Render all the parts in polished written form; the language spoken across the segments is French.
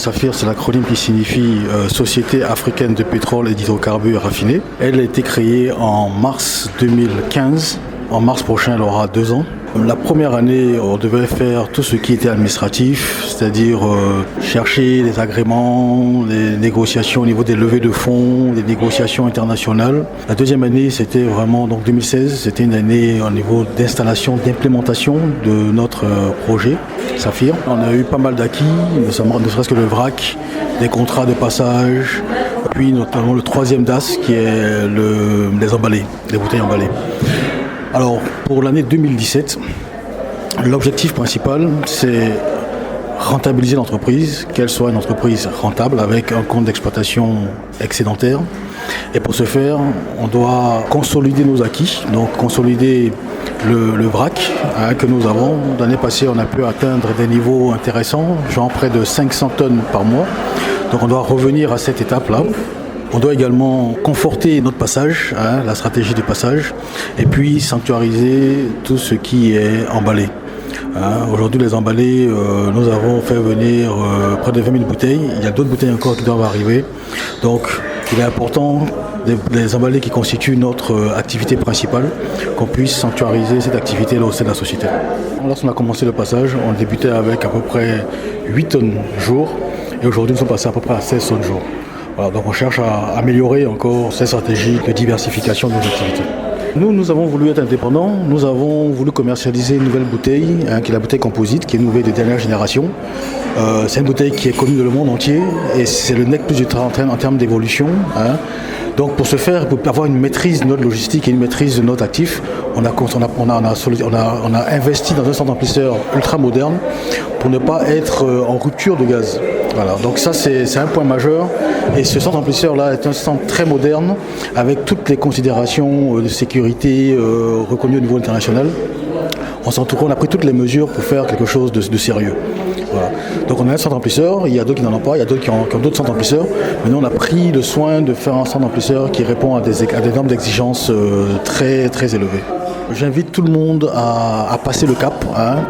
Saphir, c'est l'acronyme qui signifie Société africaine de pétrole et d'hydrocarbures raffinés. Elle a été créée en mars 2015. En mars prochain, elle aura 2 ans. La première année, on devait faire tout ce qui était administratif, c'est-à-dire chercher les agréments, les négociations au niveau des levées de fonds, des négociations internationales. La deuxième année, c'était vraiment, donc 2016, c'était une année au niveau d'installation, d'implémentation de notre projet Saphir. On a eu pas mal d'acquis, ne serait-ce que le vrac, des contrats de passage, puis notamment le troisième DAS qui est les emballés, les bouteilles emballées. Alors, pour l'année 2017, l'objectif principal, c'est rentabiliser l'entreprise, qu'elle soit une entreprise rentable avec un compte d'exploitation excédentaire. Et pour ce faire, on doit consolider nos acquis, donc consolider le vrac que nous avons. L'année passée, on a pu atteindre des niveaux intéressants, genre près de 500 tonnes par mois. Donc on doit revenir à cette étape-là. On doit également conforter notre passage, la stratégie du passage, et puis sanctuariser tout ce qui est emballé. Aujourd'hui, les emballés, nous avons fait venir près de 20 000 bouteilles. Il y a d'autres bouteilles encore qui doivent arriver. Donc, il est important, les emballés qui constituent notre activité principale, qu'on puisse sanctuariser cette activité-là au sein de la société. Lorsqu'on a commencé le passage, on débutait avec à peu près 8 tonnes jour, et aujourd'hui, nous sommes passés à peu près à 16 tonnes jour. Voilà, donc on cherche à améliorer encore ces stratégies de diversification de nos activités. Nous avons voulu être indépendants, nous avons voulu commercialiser une nouvelle bouteille, qui est la bouteille composite, qui est une bouteille de dernière génération. C'est une bouteille qui est connue dans le monde entier et c'est le nec plus ultra en termes d'évolution. Donc pour ce faire, pour avoir une maîtrise de notre logistique et une maîtrise de notre actif, on a investi dans un centre amplisseur ultra moderne pour ne pas être en rupture de gaz. Voilà, donc ça c'est un point majeur et ce centre amplisseur-là est un centre très moderne avec toutes les considérations de sécurité reconnues au niveau international. On a pris toutes les mesures pour faire quelque chose de sérieux. Voilà. Donc on a un centre amplisseur, il y a d'autres qui n'en ont pas, il y a d'autres qui ont d'autres centres amplisseurs, mais nous on a pris le soin de faire un centre amplisseur qui répond à des normes d'exigence très très élevées. J'invite tout le monde à passer le cap.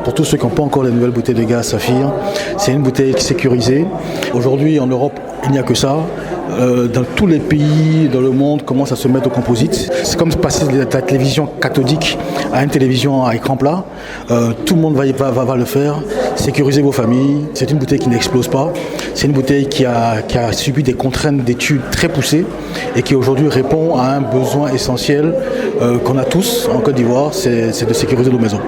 Pour tous ceux qui n'ont pas encore les nouvelles bouteilles de gaz Saphir, c'est une bouteille sécurisée. Aujourd'hui en Europe, il n'y a que ça. Dans tous les pays dans le monde commencent à se mettre au composite. C'est comme passer de la télévision cathodique à une télévision à écran plat. Tout le monde va le faire. Sécurisez vos familles. C'est une bouteille qui n'explose pas. C'est une bouteille qui a subi des contraintes d'études très poussées et qui aujourd'hui répond à un besoin essentiel qu'on a tous en Côte d'Ivoire, c'est de sécuriser nos maisons.